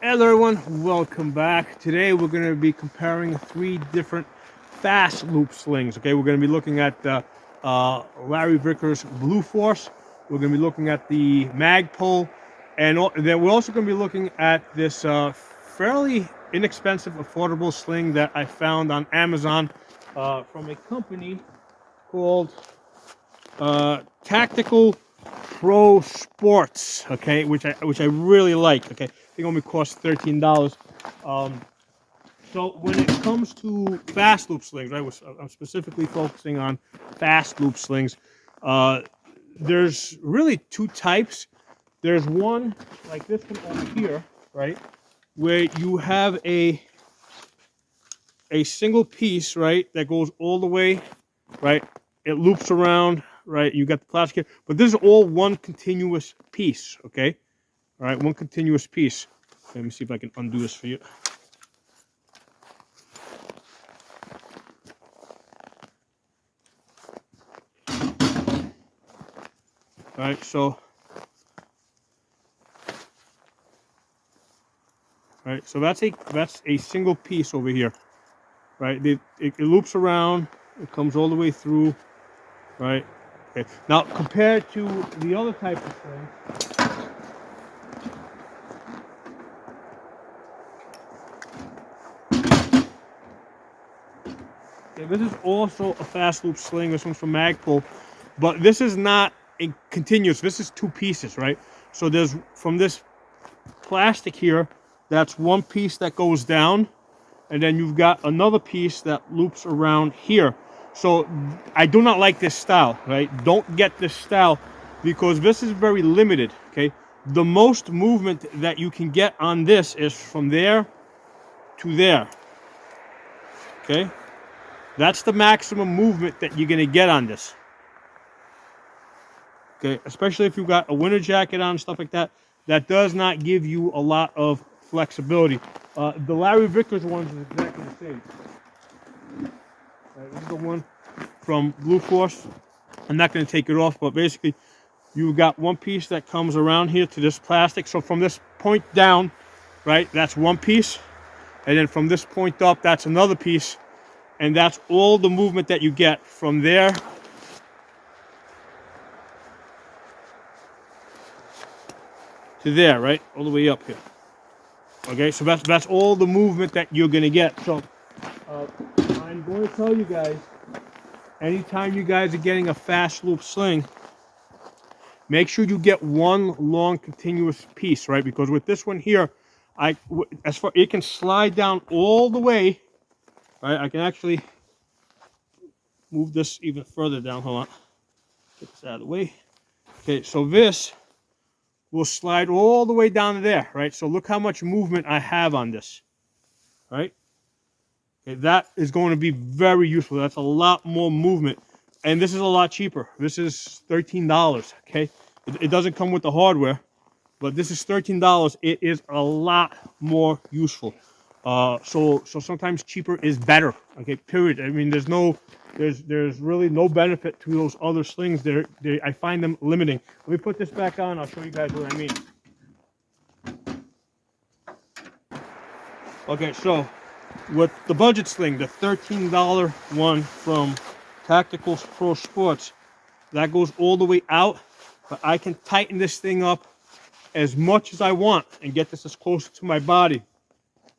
Hello everyone, welcome back. Today we're going to be comparing three different fast loop slings. Okay, we're going to be looking at the Larry Vickers Blue Force. We're going to be looking at the Magpul, and then we're also going to be looking at this fairly inexpensive, affordable sling that I found on Amazon from a company called Tactical Pro Sports, okay, which I really like. Okay, I think only cost $13. So when it comes to fast loop slings, right, I'm specifically focusing on fast loop slings. There's really two types. There's one like this one over here, right, where you have a single piece, right, that goes all the way, right. It loops around, right. You got the plastic here, but this is all one continuous piece, okay. All right, one continuous piece. Let me see if I can undo this for you. All right, so that's a single piece over here, right? It loops around, it comes all the way through, right? Okay. Now compared to the other type of sling, okay, this is also a fast loop sling. This one's from Magpul, but this is not a continuous. This is two pieces, right? So there's from this plastic here, that's one piece that goes down, and then you've got another piece that loops around here. So I do not like this style, right? Don't get this style because this is very limited, okay? The most movement that you can get on this is from there to there, okay? That's the maximum movement that you're gonna get on this, okay? Especially if you've got a winter jacket on, stuff like that. That does not give you a lot of flexibility. The Larry Vickers one is exactly the same. This is the one from Blue Force. I'm not going to take it off, but basically you've got one piece that comes around here to this plastic. So from this point down, right, that's one piece. And then from this point up, that's another piece. And that's all the movement that you get from there to there, right? All the way up here. Okay, so that's all the movement that you're going to get. So I'm going to tell you guys, anytime you guys are getting a fast loop sling, make sure you get one long continuous piece, right? Because with this one here, it can slide down all the way, right? I can actually move this even further down. Hold on, get this out of the way. Okay, so this will slide all the way down to there, right? So look how much movement I have on this, right? Okay, that is going to be very useful. That's a lot more movement. And this is a lot cheaper. This is $13, okay? It doesn't come with the hardware, but this is $13. It is a lot more useful. So sometimes cheaper is better, okay, period. I mean, there's really no benefit to those other slings. I find them limiting. Let me put this back on. I'll show you guys what I mean. Okay, so with the budget sling, the $13 one from Tactical Pro Sports, that goes all the way out, but I can tighten this thing up as much as I want and get this as close to my body.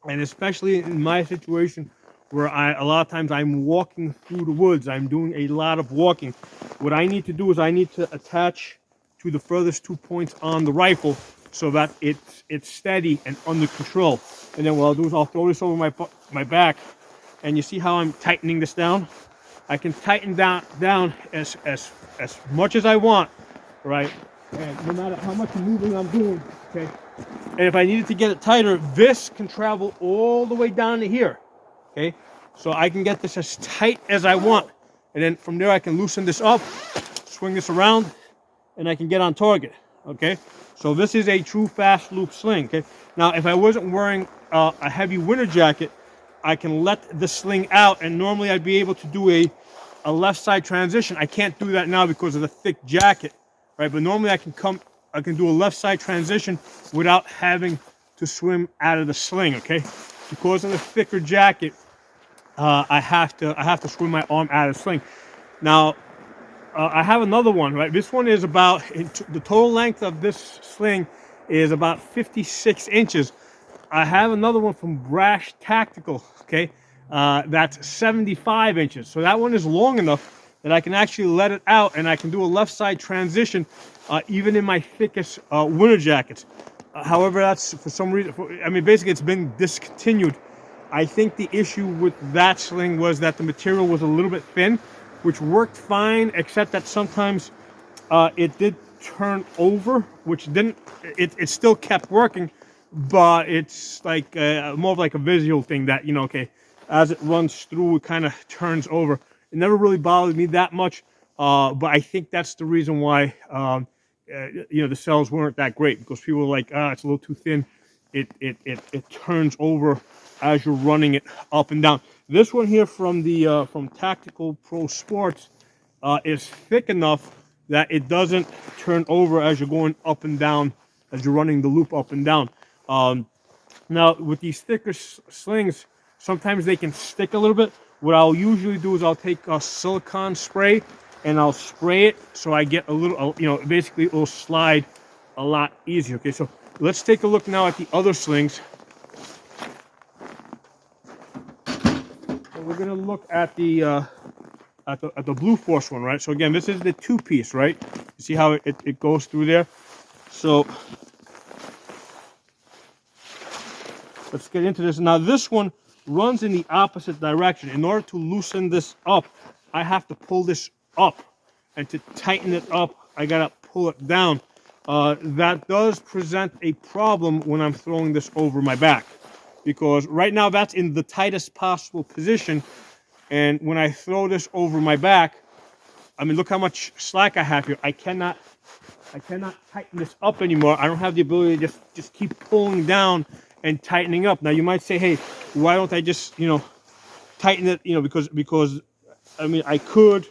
And especially in my situation where a lot of times I'm walking through the woods, I'm doing a lot of walking. What I need to do is I need to attach to the furthest 2 points on the rifle so that it's steady and under control. And then what I'll do is I'll throw this over my back, and you see how I'm tightening this down? I can tighten down as much as I want, right? And no matter how much moving I'm doing, okay? And if I needed to get it tighter, this can travel all the way down to here, okay? So I can get this as tight as I want. And then from there I can loosen this up, swing this around, and I can get on target, okay? So this is a true fast loop sling, okay? Now, if I wasn't wearing a heavy winter jacket, I can let the sling out, and normally I'd be able to do a left side transition. I can't do that now because of the thick jacket, right? But normally I can do a left side transition without having to swim out of the sling, okay? Because of the thicker jacket, I have to swim my arm out of the sling. Now, I have another one, right? This one is about, the total length of this sling is about 56 inches. I have another one from Brash Tactical, okay? That's 75 inches. So that one is long enough that I can actually let it out and I can do a left side transition even in my thickest winter jackets. However, that's for some reason, I mean, basically it's been discontinued. I think the issue with that sling was that the material was a little bit thin, which worked fine, except that sometimes it did turn over, which didn't, it still kept working, but it's like more of like a visual thing that, you know, okay, as it runs through, it kind of turns over. It never really bothered me that much, but I think that's the reason why, you know, the cells weren't that great, because people were like, it's a little too thin. It turns over as you're running it up and down. This one here from the from Tactical Pro Sports is thick enough that it doesn't turn over as you're going up and down, as you're running the loop up and down. Now, with these thicker slings, sometimes they can stick a little bit. What I'll usually do is I'll take a silicone spray and I'll spray it so I get a little, you know, basically it will slide a lot easier. Okay, so let's take a look now at the other slings. So we're gonna look at the Blue Force one, right? So again, this is the two-piece, right? You see how it goes through there? So let's get into this. Now this one runs in the opposite direction. In order to loosen this up, I have to pull this up. And to tighten it up, I gotta pull it down. That does present a problem when I'm throwing this over my back. Because right now that's in the tightest possible position. And when I throw this over my back, I mean, look how much slack I have here. I cannot tighten this up anymore. I don't have the ability to just keep pulling down and tightening up. Now you might say, hey, why don't I just, you know, tighten it, you know, because I mean, I could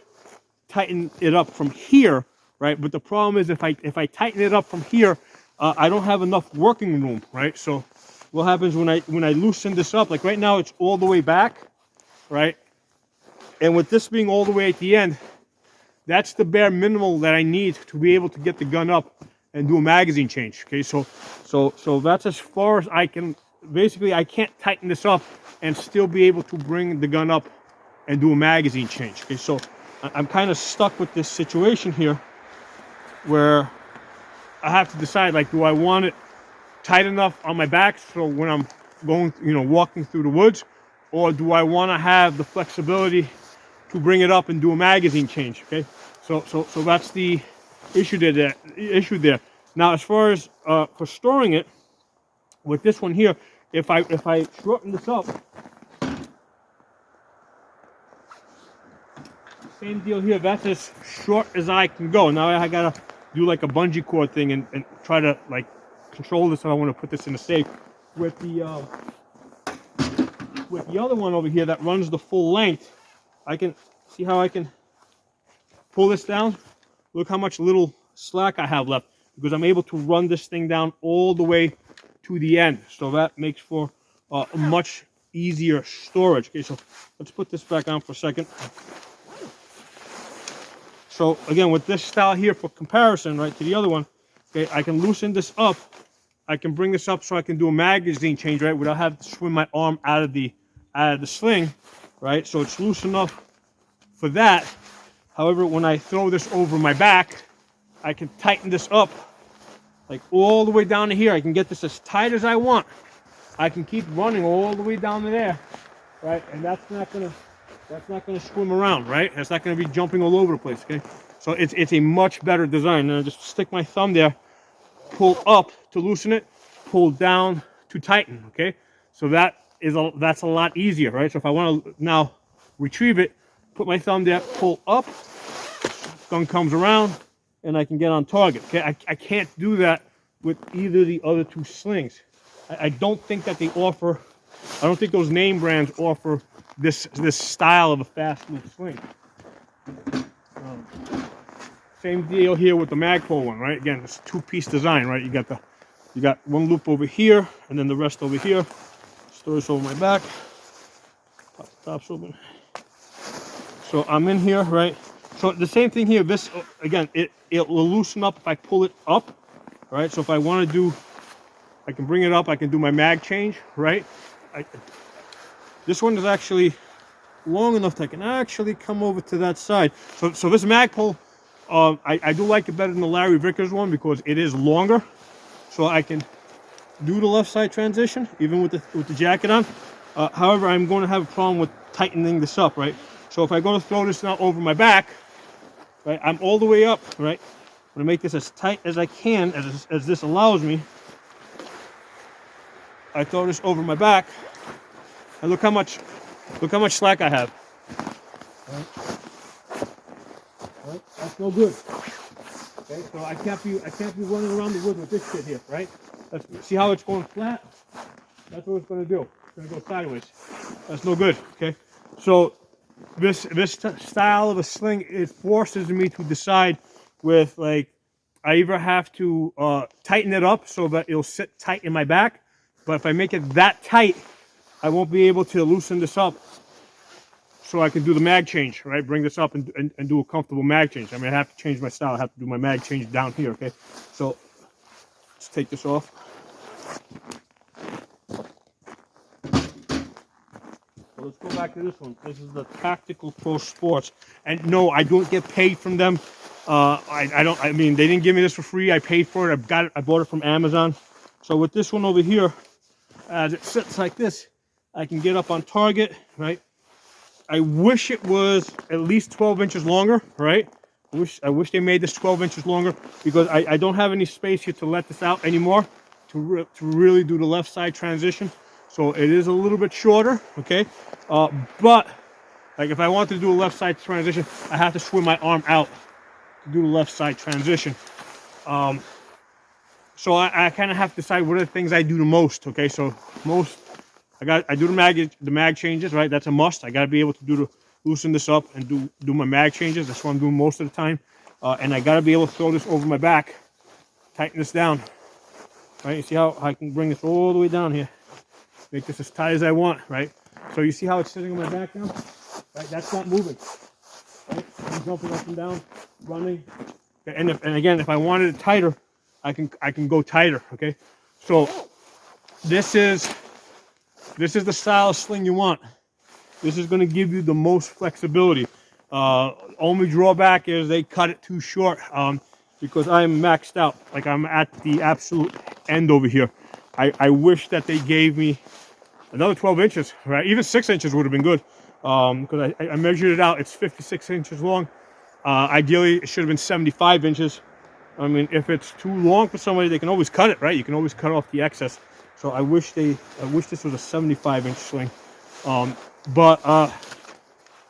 tighten it up from here, right? But the problem is if I tighten it up from here, I don't have enough working room, right? So what happens when I loosen this up, like right now it's all the way back, right? And with this being all the way at the end, that's the bare minimal that I need to be able to get the gun up and do a magazine change. Okay, so that's as far as I can. Basically, I can't tighten this up and still be able to bring the gun up and do a magazine change. Okay, so I'm kind of stuck with this situation here where I have to decide, like, do I want it tight enough on my back so when I'm going, you know, walking through the woods, or do I want to have the flexibility to bring it up and do a magazine change? Okay, so that's the issue there. Now, as far as for storing it, with this one here, if I shorten this up, same deal here. That's as short as I can go. Now I gotta do like a bungee cord thing and try to like control this. If I want to put this in a safe. With the other one over here that runs the full length, I can see how I can pull this down. Look how much little slack I have left, because I'm able to run this thing down all the way to the end. So that makes for a much easier storage. Okay, so let's put this back on for a second. So again, with this style here, for comparison, right, to the other one, okay, I can loosen this up. I can bring this up so I can do a magazine change, right, without having to swing my arm out of the sling, right? So it's loose enough for that. However, when I throw this over my back, I can tighten this up like all the way down to here. I can get this as tight as I want. I can keep running all the way down to there, right? And that's not gonna swim around, right? That's not gonna be jumping all over the place, okay? So it's a much better design. And I just stick my thumb there, pull up to loosen it, pull down to tighten, okay? So that's a lot easier, right? So if I want to now retrieve it, put my thumb there, pull up, gun comes around, and I can get on target, okay? I can't do that with either of the other two slings. I don't think that they offer, I don't think those name brands offer this style of a fast move sling. Same deal here with the Magpul one, right? Again, it's a two-piece design, right? You got the You got one loop over here, and then the rest over here. Store this over my back. Pop the tops open. So I'm in here, right? So the same thing here. This again, it will loosen up if I pull it up, right? So if I want to do, I can bring it up. I can do my mag change, right? This one is actually long enough that I can actually come over to that side. So this Magpul, I do like it better than the Larry Vickers one because it is longer. So I can do the left side transition even with the jacket on. However, I'm going to have a problem with tightening this up, right? So if I go to throw this now over my back, right, I'm all the way up, right? I'm going to make this as tight as I can, as this allows me. I throw this over my back, and look how much slack I have. Right? That's no good. Okay, so I can't be running around the woods with this shit here, right? See how it's going flat? That's what it's going to do. It's going to go sideways. That's no good. Okay, so this style of a sling, it forces me to decide with, like, I either have to tighten it up so that it'll sit tight in my back, but if I make it that tight, I won't be able to loosen this up so I can do the mag change, right? Bring this up and do a comfortable mag change. I mean, I have to change my style. I have to do my mag change down here, okay? So let's take this off. So let's go back to this one. This is the Tactical Pro Sports. And no, I don't get paid from them. I mean, they didn't give me this for free. I paid for it. I bought it from Amazon. So with this one over here, as it sits like this, I can get up on target, right? I wish it was at least 12 inches longer, right? I wish they made this 12 inches longer because I don't have any space here to let this out anymore to really do the left side transition. So it is a little bit shorter, okay? But like if I want to do a left side transition, I have to swing my arm out to do the left side transition. So I kind of have to decide what are the things I do the most, okay? So I do the mag changes, right? That's a must. I got to be able to loosen this up and do my mag changes. That's what I'm doing most of the time. And I got to be able to throw this over my back, tighten this down, right? You see how I can bring this all the way down here, make this as tight as I want, right? So you see how it's sitting on my back now, right? That's not moving, right? I'm jumping up and down, running, and again, if I wanted it tighter, I can go tighter, okay? So this is the style of sling you want. This is going to give you the most flexibility. Only drawback is they cut it too short because I'm maxed out. Like I'm at the absolute end over here. I wish that they gave me another 12 inches, right? Even 6 inches would have been good because I measured it out. It's 56 inches long. Ideally, it should have been 75 inches. I mean, if it's too long for somebody, they can always cut it, right? You can always cut off the excess. So I wish this was a 75-inch sling.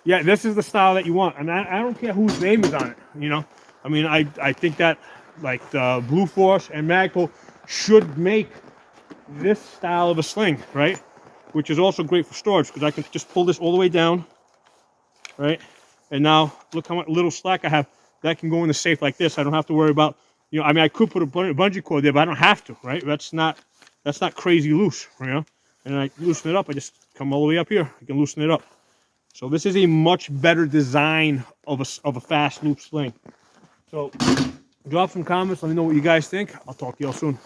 Yeah, this is the style that you want. And I don't care whose name is on it, you know? I mean, I think that, like, the Blue Force and Magpul should make this style of a sling, right? Which is also great for storage because I can just pull this all the way down, right? And now, look how much little slack I have. That can go in the safe like this. I don't have to worry about, you know, I mean, I could put a bungee cord there, but I don't have to, right? That's not crazy loose, you know? And I loosen it up. I just come all the way up here. I can loosen it up. So this is a much better design of a fast loop sling. So drop some comments. Let me know what you guys think. I'll talk to y'all soon.